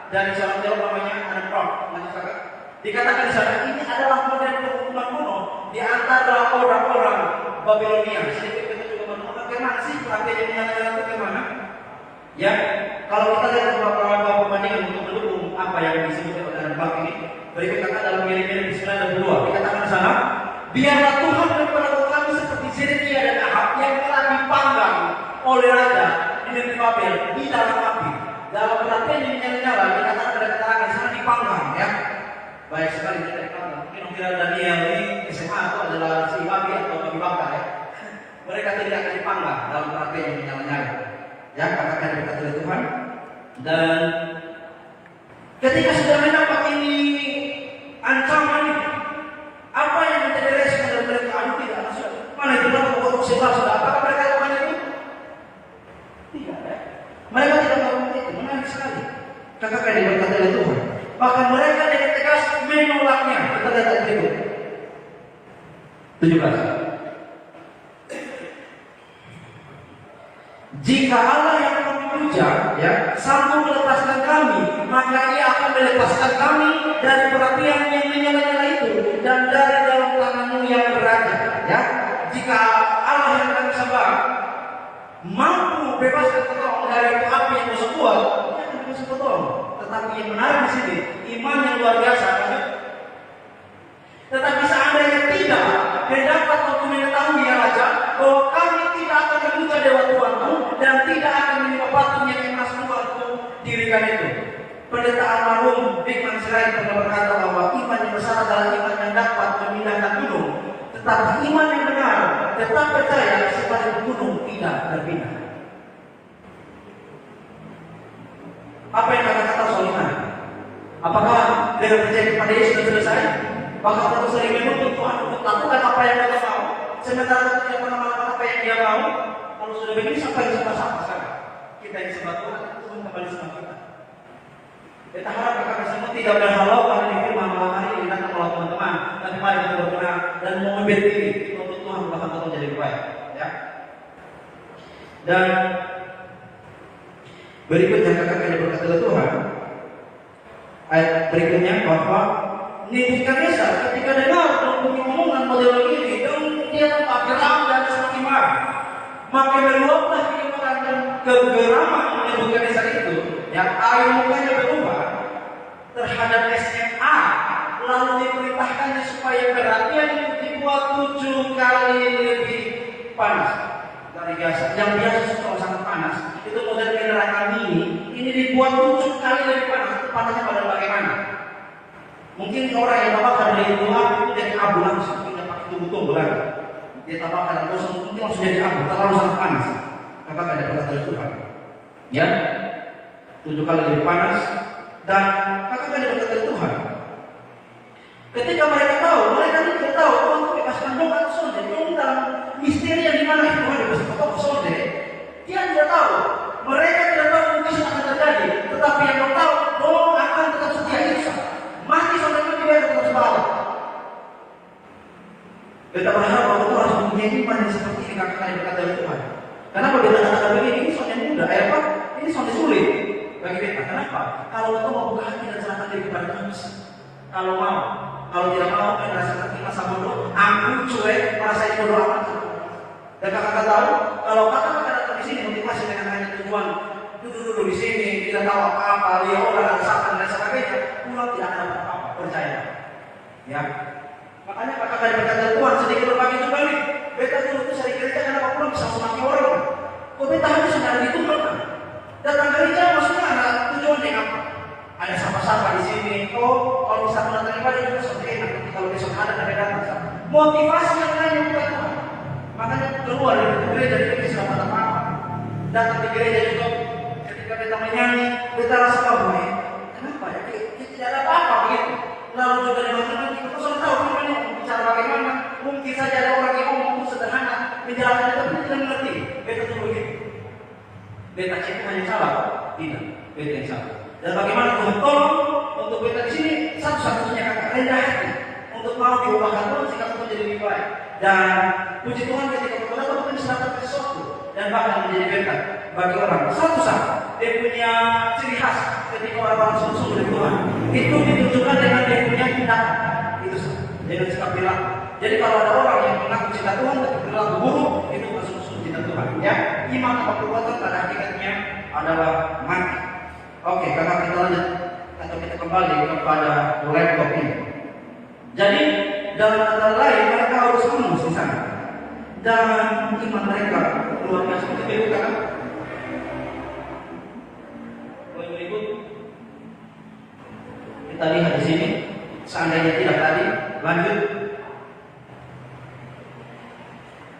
A: Dari seorang teolog namanya Anand. Nanti kakak dikatakan di sana ini adalah model perhukuman kuno di antara orang-orang Babilonia. Sedikit kita juga menemukan bagaimana sih perapian yang menyala-nyala itu bagaimana? Ya, kalau kita lihat beberapa perbandingan untuk mendukung apa yang disebut oleh Anand ini, berikut kata dalam Yeremia 9:2 dikatakan di sana, biarlah Tuhan memperlakukan kami seperti Zedekia dan Ahab yang telah dipanggang oleh raja di negeri Babel di dalam api. Dalam perapian yang menyala-nyala dikatakan ada keterangan di sana dipanggang, ya. Baik sekali kita dipanggang. Mungkin kira Daniel ini SMA itu adalah si babi atau babi bakar, ya. Mereka tidak akan dipanggang dalam perapian yang menyala-nyala. Ya, katakan berkata oleh Tuhan. Dan ketika sudah mendapat ini ancaman ini, apa yang menjadi respon dari mereka? Tidak, mana itu pokok sebelah sudah. Apakah mereka lakukan itu? Tidak, ya. Mereka tidak melakukan itu. Menarik sekali. Katakan yang berkata oleh Tuhan. Bahkan mereka dengan tegas menolaknya. Kita lihat berikut 17. Jika Allah yang kami puja, ya, sanggup melepaskan kami, maka Ia akan melepaskan kami dari perapian yang menyala-nyala itu dan dari dalam tanganmu yang beraja. Ya, jika Allah yang kami sembah mampu bebaskan kita dari api yang dosa kuat, Ia akan bisa bertolong. Tetapi yang menarik di sini, iman yang luar biasa. Ya? Tetapi seandainya tidak, dapat untuk mengetahui ya Raja, bahwa kami tidak akan memuja dewa Tuhanmu dan tidak akan menyembah patung yang emas Tuhanku dirikan itu. Pendeta almarhum Bikman Sirait pernah berkata bahwa iman yang besar adalah iman yang dapat memindahkan gunung, tetapi iman yang benar tetap percaya sebagai gunung tidak terpindah. Apa yang kata-kata soal iman? Apakah dengan percaya kepada Yesus sudah selesai? Bahkan kita sering menuntut Tuhan untuk lakukan apa yang kita mau, sementara kita tidak pernah melakukan apa yang Dia mau. Kalau sudah begini sampai disembah-sembah sekarang, kita disembah Tuhan, Tuhan kembali sama kita. Kita harap kakak semua tidak berhalau karena di firman malam hari ini datang melalui teman-teman. Tapi mari kita berbenah dan mengambil diri untuk Tuhan bahkan tetap jadi baik. Ya. Dan berikutnya kakak yang berkata oleh Tuhan, ayat berikutnya bahwa Nebukadnezar ketika dengar bunyi omongan model ini, dia tampak geram dan semakin marah. Maka meluaplah kegemaran dan kegeraman Nebukadnezar itu, yang air mukanya berubah terhadap SMA, lalu diperintahkannya supaya perhatian itu dibuat 7 kali lebih panas dari biasa. Yang biasa sudah sangat panas, itu model kendaraan ini dibuat 7 kali lebih panas. Itu panasnya pada bagaimana? Mungkin orang yang membakar dari luar itu jadi abu langsung, tidak pakai tunggu-tunggu lagi. Dia tambahkan langsung, mungkin langsung jadi abu, terlalu sangat panas. Katakan ada perkata dari Tuhan. Ya, 7 kali lebih panas. Dan katakan ada perkata dari Tuhan. Ketika mereka tahu, mereka tidak tahu Tuhan itu bebaskan doa atau sonde. Itu dalam misteri yang dimana Tuhan bebaskan doa atau sonde. Dia tidak tahu. Mereka tidak tahu mungkin akan terjadi. Tetapi yang mereka tahu, doa akan tetap setia itu. Mati sampai mati dia tetap sebalau. Kita berharap bahwa Tuhan harus mempunyai iman yang seperti ini kakak berkata oleh Tuhan. Kenapa beta katakan begini? Ini soalnya mudah, apa? Ini soalnya sulit bagi beta. Kenapa? Kalau kita mau buka hati dan serahkan diri kepada Tuhan bisa. Kalau mau, kalau tidak mau, merasakan kita sama bodoh. Aku cuek, merasa itu bodoh amat. Dan kakak tahu, kalau kakak datang di sini motivasi dengan hanya tujuan duduk di sini, tidak tahu apa-apa, lihat orang rasakan dan sebagainya, pulang tidak ada apa-apa, percaya. Ya, makanya kakak dari berkata Tuhan sedikit berbagi kembali. Beta dulu tuh sering gereja kenapa pulang bisa memaki orang? Kok beta harus ada di Tuhan? Datang gereja maksudnya ada tujuan yang apa? Ada sapa-sapa di sini. Oh, kalau bisa datang ibadah juga seperti enak. Tapi kalau besok ada datang, motivasi yang lain bukan Tuhan. Makanya keluar dari gereja itu bisa dapat apa-apa. Datang di gereja juga ketika beta menyanyi, beta rasa bahwa kenapa ya? Tidak ada apa-apa begitu. Lalu juga di mana kita sudah tahu firman bicara bagaimana. Mungkin saja ada orang yang ngomong sederhana, menjalankan itu tapi tidak mengerti. Beta tuh begitu. Beta cek hanya salah, tidak. Beta yang salah. Dan bagaimana Tuhan tolong untuk beta di sini satu-satunya kakak rendah hati untuk mau diubahkan Tuhan sehingga Tuhan jadi lebih baik. Dan puji Tuhan ketika kita Tuhan bisa dapat sesuatu dan bahkan menjadi berkat bagi orang. Satu dia punya ciri khas ketika orang-orang sungguh dari Tuhan itu ditunjukkan dengan dia punya tindakan. Itu sah. Dengan sikap perilaku. Jadi kalau ada orang yang mengaku cinta Tuhan tapi perilaku buruk, itu bukan sungguh cinta Tuhan. Ya, iman atau perbuatan pada hakikatnya adalah mati. Oke, karena kita lanjut atau kita kembali kepada laptop ini. Jadi dalam kata lain mereka harus lulus di sana. Dan iman mereka luar biasa seperti itu kan? Berikut kita lihat di sini. Seandainya tidak tadi, lanjut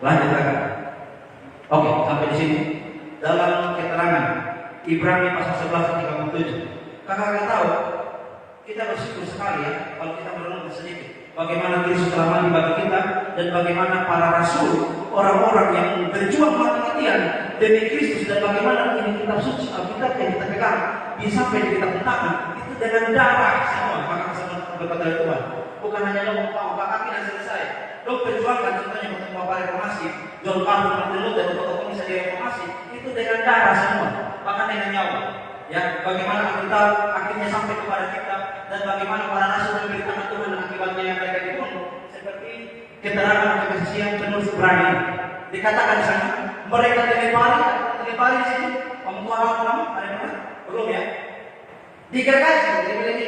A: kakak. Oke, sampai di sini. Dalam keterangan Ibrani pasal 11:37, kakak tahu kita bersyukur sekali ya kalau kita merenung sedikit bagaimana Kristus telah mati bagi kita dan bagaimana para rasul, orang-orang yang berjuang mati-matian demi Kristus dan bagaimana ini kitab suci Alkitab yang kita pegang bisa sampai di kitab tangan itu dengan darah semua. Maka berkata Tuhan, bukan hanya lo mau kaki dan selesai. Lo perjuangkan contohnya untuk Bapak Reformasi, John Calvin, Martin Luther, tokoh bisa di Reformasi itu dengan darah semua, bahkan dengan nyawa. Ya, bagaimana kita akhirnya sampai kepada kita dan bagaimana para rasul memberitakan Tuhan dan akibatnya yang mereka dibunuh. Seperti keterangan kebencian penulis Ibrani dikatakan di sana, mereka dilempari di sini. Kamu tahu apa? Ada mana? Belum ya? Digergaji, dibeli-beli.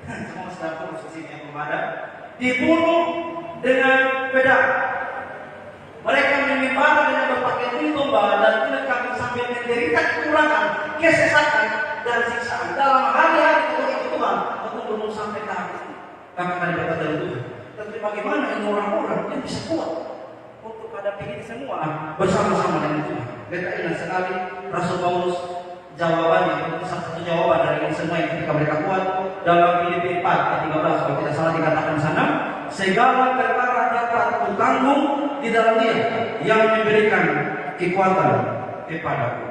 A: Semua sedang posisi yang belum ada. Dibunuh dengan pedang. Mereka menimpa dengan berpakaian kulit domba dan kulit kambing sambil menderita kekurangan, kesesatan dan siksaan dalam hari-hari ketika Tuhan untuk belum sampai tahap itu. Kami akan berkata dari Tuhan. Tapi bagaimana ini orang-orang yang bisa kuat untuk hadapi ini semua bersama-sama dengan Tuhan. Mereka ingat sekali Rasul Paulus jawabannya, satu jawaban dari ini semua yang ketika mereka kuat dalam Filipi 4:13 kalau tidak salah dikatakan di sana, segala perkara dapat kutanggung di dalam Dia yang memberikan kekuatan kepadaku.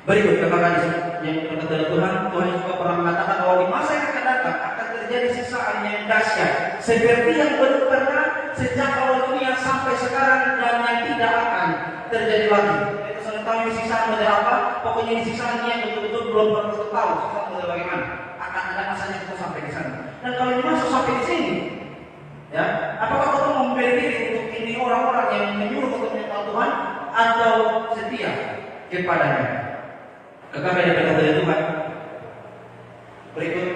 A: Berikut kata-kata yang berkata dari Tuhan juga pernah mengatakan bahwa di masa yang akan datang akan terjadi siksaan yang dahsyat seperti yang belum pernah sejak awal dunia sampai sekarang dan yang tidak akan terjadi lagi. Tahu ini siksaan model apa? Pokoknya ini siksaan yang betul-betul belum pernah tahu siksaan model bagaimana. Akan ada masanya kita sampai di sana. Dan kalau ini masuk sampai di sini, ya, apakah kita mau memberi diri untuk ini orang-orang yang menyuruh untuk menyembah Tuhan atau setia kepadanya? Kekal dari berkata dari Tuhan. Berikut,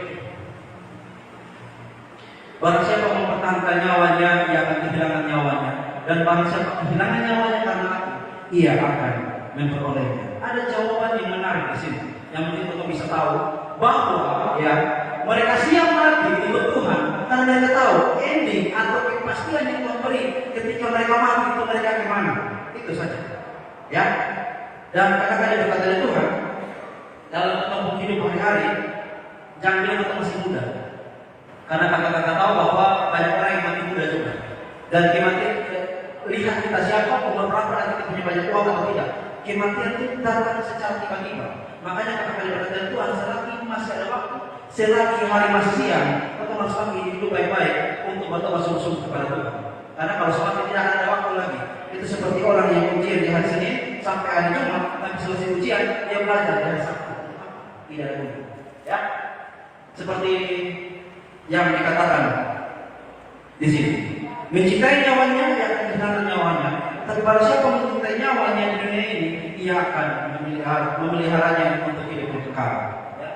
A: barang siapa mempertahankan nyawanya, ia akan kehilangan nyawanya. Dan barang siapa kehilangan nyawanya karena aku, ia akan memperolehnya. Ada jawaban yang menarik di sini, yang mungkin kita bisa tahu bahwa ya mereka siap mati untuk Tuhan karena mereka tahu ending atau kepastian yang Tuhan beri ketika mereka mati itu mereka kemana. Itu saja. Ya. Dan kata-kata berkata dari Tuhan dalam kehidupan hidup hari-hari, jangan bilang kita masih muda. Karena kakak-kakak tahu bahwa banyak orang yang mati muda juga. Dan kematian lihat kita siapa, umur berapa, kita punya banyak uang atau tidak. Kematian itu datang secara tiba-tiba. Makanya kata-kata berkata Tuhan, selagi masih ada waktu, selagi hari masih siang, kita harus pagi hidup baik-baik untuk bertobat sungguh-sungguh kepada Tuhan. Karena kalau semakin tidak ada waktu lagi, itu seperti orang yang ujian di sampai hari Jumat, tapi selesai ujian dia belajar dari Sabtu. Tidak ada. Ya, seperti yang dikatakan di sini. Mencintai nyawanya, dia akan kehilangan nyawanya. Tapi pada siapa mencintai nyawanya di dunia ini, ia akan memeliharanya untuk hidup yang kekal. Ya.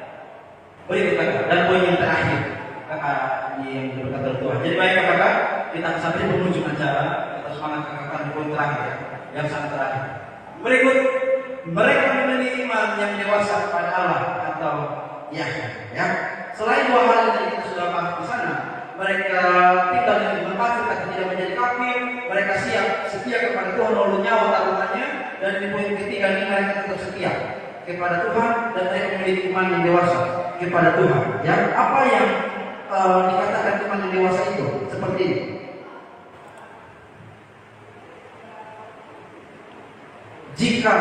A: Berikut kakak, dan poin yang terakhir, kakak yang berkata Tuhan. Jadi baik kakak, kita sampai penghujung acara. Kita semangat kakak di poin terakhir, yang sangat terakhir. Berikut, mereka memiliki iman yang dewasa kepada Allah atau Yahya. Ya. Selain dua hal yang kita sudah bahas di sana, mereka tinggal di iman kafir, tapi tidak menjadi kafir. Mereka setia kepada Tuhan lalu nyawa taruhannya. Dan di poin ketiga ini mereka tetap setia kepada Tuhan dan mereka memiliki iman yang dewasa kepada Tuhan. Ya, apa yang dikatakan iman yang dewasa itu seperti ini. Jika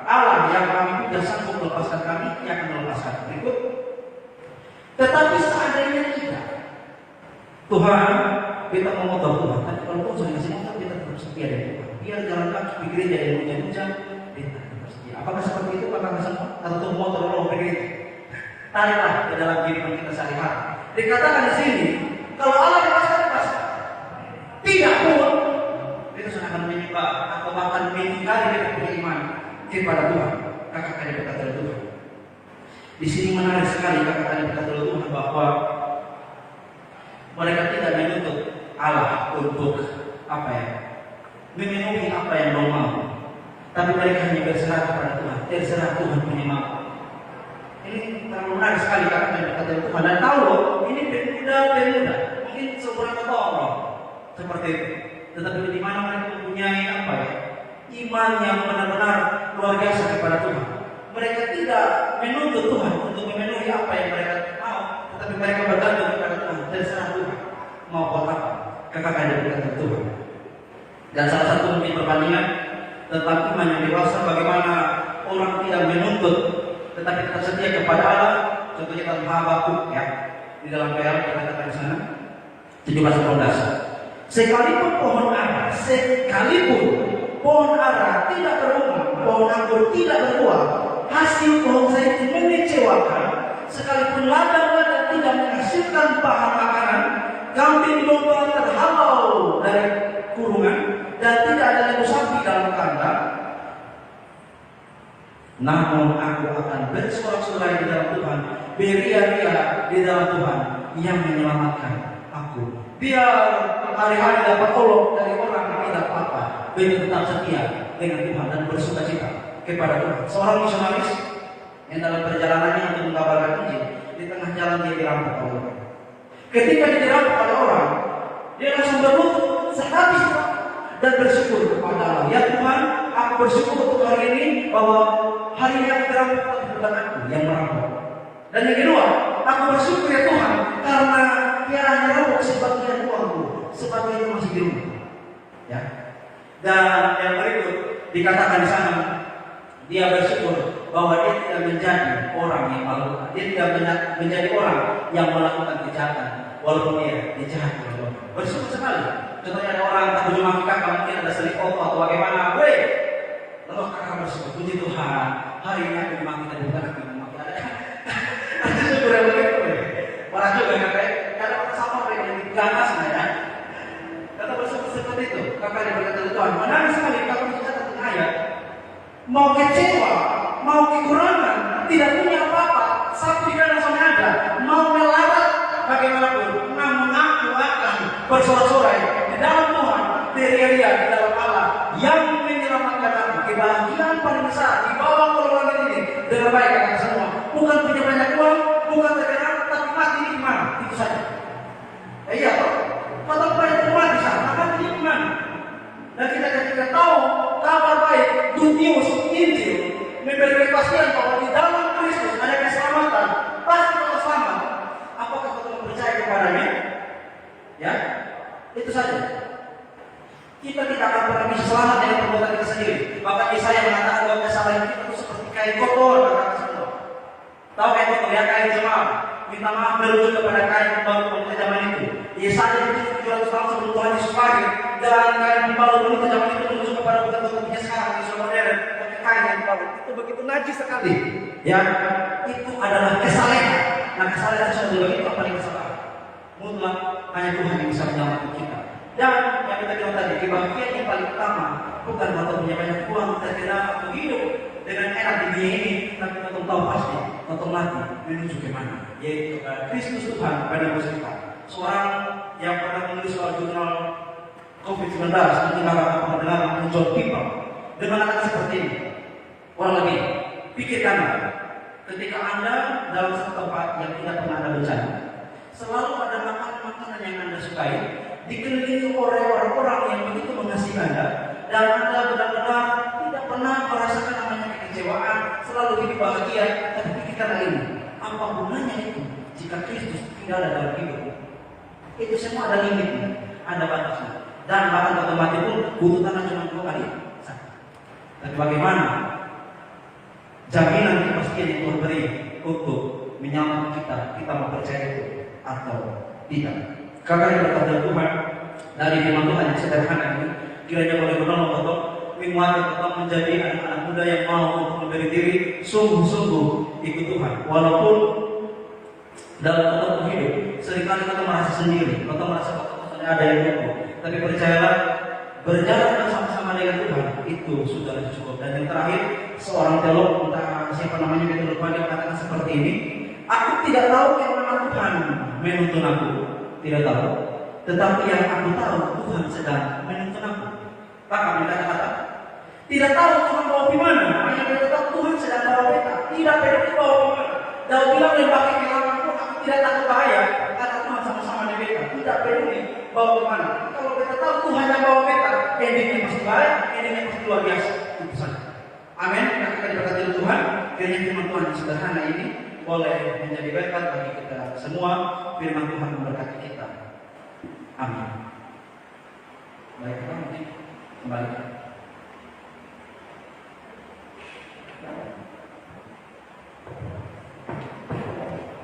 A: Allah yang kami puja sanggup melepaskan kami, Ia akan melepaskan. Berikut. Tetapi seandainya tidak, Tuhan, kita mau motor Tuhan. Tapi kalau Tuhan sudah kasih motor, kita tetap setia dengan Tuhan. Biar jalan kaki di gereja yang hujan-hujan, kita tetap setia. Apakah seperti itu? Apakah semua? Atau motor lo gereja? Tariklah ke dalam kehidupan kita sehari-hari. Dikatakan di sini, kalau Allah lepaskan, tidak pun itu sudah akan menyembah atau bahkan mengingkari kita punya iman kepada Tuhan. Kakak adik berkata Tuhan. Di sini menarik sekali kakak adik berkata Tuhan bahwa mereka tidak menuntut Allah untuk apa ya, memenuhi apa yang Allah mau, tapi mereka hanya berserah kepada Tuhan. Terserah Tuhan punya mau. Ini terlalu menarik sekali kakak adik berkata Tuhan. Dan tahu loh, ini pemuda mungkin seberapa tahun seperti itu. Tetapi di mana mereka mempunyai apa ya, iman yang benar-benar luar biasa kepada Tuhan. Mereka tidak menuntut Tuhan untuk memenuhi apa yang mereka mau, tetapi mereka bergantung kepada Tuhan. Terserah Tuhan mau buat apa. Kakak ada bergantung Tuhan. Dan salah satu mungkin perbandingan tentang iman yang dewasa, bagaimana orang tidak menuntut tetapi tetap setia kepada Allah. Contohnya dalam Habakuk ya, di dalam PL dikatakan di sana 17-18. Sekalipun pohon ara tidak berbunga, pohon anggur tidak berbuah, hasil pohon zaitun mengecewakan, sekalipun ladang-ladang tidak menghasilkan bahan makanan, kambing domba terhalau dari kurungan, dan tidak ada lembu sapi dalam kandang, namun aku akan bersorak-sorai di dalam Tuhan, beria-ria di dalam Tuhan yang menyelamatkan aku. Biar hari-hari dapat tolong dari orang yang tidak apa-apa, beliau tetap setia dengan Tuhan dan bersuka cita kepada Tuhan. Seorang misionaris yang dalam perjalanannya untuk mengabarkan Injil, di tengah jalan dia dirampok oleh orang. Ketika dia dirampok oleh orang, dia langsung berlutut sehabis dan bersyukur kepada Allah. Ya Tuhan, aku bersyukur untuk hari ini bahwa hari ini aku dirampok, tapi bukan aku yang merampok. Dan yang kedua, aku bersyukur ya Tuhan karena dia hanya rampok sebagian uangku, sebagian masih di rumah. Ya. Dan yang berikut dikatakan di sana, dia bersyukur bahwa dia tidak menjadi orang yang malu, dia tidak menjadi orang yang melakukan kejahatan, walaupun dia dijahati oleh Allah. Bersyukur sekali. Contohnya ada orang tak berjumlah kakak, mungkin ada selik foto atau bagaimana, lalu kakak bersyukur, puji Tuhan, hari ini aku dimaki dan bukan aku dimaki. Ada syukur yang begitu. Orang juga kakak, karena orang sama mereka yang ganas ya. Kata bersyukur seperti itu. Kakak yang berkata Tuhan, menarik sekali kalau kita tentang ayat. Mau kecewa, mau kekurangan, tidak punya apa-apa, satu di dalam sana ada. Mau melarat bagaimanapun, namun aku akan bersorak-sorai di dalam Tuhan, beria-ria di dalam Allah yang menyelamatkan aku. Kebahagiaan paling besar di bawah golongan ini dengan baik kata semua. Bukan punya banyak uang, bukan terkenal, tapi mati iman itu saja. Iya toh, kalau banyak uang di sana, mati iman. Dan kita ketika tahu kabar baik, good news, Injil memberi kepastian bahwa di dalam Kristus ada keselamatan, pasti kita selamat. Apakah kita percaya kepadanya? Ya, itu saja. Kita tidak akan pernah bisa selamat dari perbuatan kita sendiri. Bahkan Yesaya mengatakan bahwa kesalahan kita itu seperti kain kotor, kata semua. Tahu kain kotor ya, kain jemaah. Minta maaf merujuk kepada kain pembalut wanita zaman itu. Yesaya itu 700 tahun sebelum Tuhan Yesus lahir, dan kain pembalut wanita zaman itu merujuk kepada bukan bentuknya sekarang di modern. kain yang dibalut itu begitu najis sekali. Ya, itu adalah kesalehan. Nah, kesalehan sesuatu itu apa yang kesalahan? Mutlak hanya Tuhan yang bisa menyelamatkan kita. Dan yang kita bilang tadi, kebahagiaan yang paling utama bukan waktu punya banyak uang, terkena atau hidup dengan enak di dunia ini, tapi kita tahu pasti atau mati menuju ke mana? Yaitu Kristus Tuhan pada masa kita. Seorang yang pernah menulis soal jurnal COVID-19 meninggalkan pendengaran John Piper dengan kata seperti ini. Orang lagi, pikirkanlah ketika Anda dalam satu tempat yang tidak pernah Anda bencana, selalu ada makanan-makanan yang Anda sukai, dikelilingi oleh orang-orang yang begitu mengasihi Anda, dan Anda benar-benar tidak pernah merasakan namanya kekecewaan, selalu hidup bahagia. Tapi pikirkanlah ini, apa gunanya itu jika Kristus tidak ada dalam hidup? Itu semua ada limitnya, ada batasnya. Dan bahkan waktu mati pun butuh tanah cuma 2 kali. Tapi bagaimana jaminan kepastian yang Tuhan beri untuk menyelamatkan kita mau percaya itu atau tidak? Karena yang berkata Tuhan dari firman Tuhan yang sederhana ini, kiranya boleh menolong untuk menguatkan tetap menjadi anak-anak muda yang mau untuk memberi diri sungguh-sungguh ikut Tuhan. Walaupun dalam kotak hidup seringkali kita merasa sendiri, kita merasa ada yang cukup. Tapi percayalah, berjalan bersama-sama dengan Tuhan itu sudah cukup. Dan yang terakhir, seorang teolog, entah siapa namanya, kita lupa, dia katakan seperti ini: aku tidak tahu yang mana Tuhan menuntun aku, tidak tahu. Tetapi yang aku tahu, Tuhan sedang menuntun aku. Paham yang kata-kata? Tidak tahu Tuhan bawa di mana, hanya kita tahu Tuhan sedang bawa kita. Tidak peduli bawa di mana. Daud bilang yang pakai kehilangan pun aku tidak takut bahaya, karena Tuhan sama-sama di kita. Tidak peduli bawa ke mana. Kalau kita tahu Tuhan yang bawa kita, endingnya pasti baik, endingnya pasti luar biasa. Itu saja. Amin. Kita diberkati Tuhan. Kiranya firman Tuhan yang sederhana ini boleh menjadi berkat bagi kita semua. Firman Tuhan memberkati kita. Amin. Baik, kita mungkin kembali.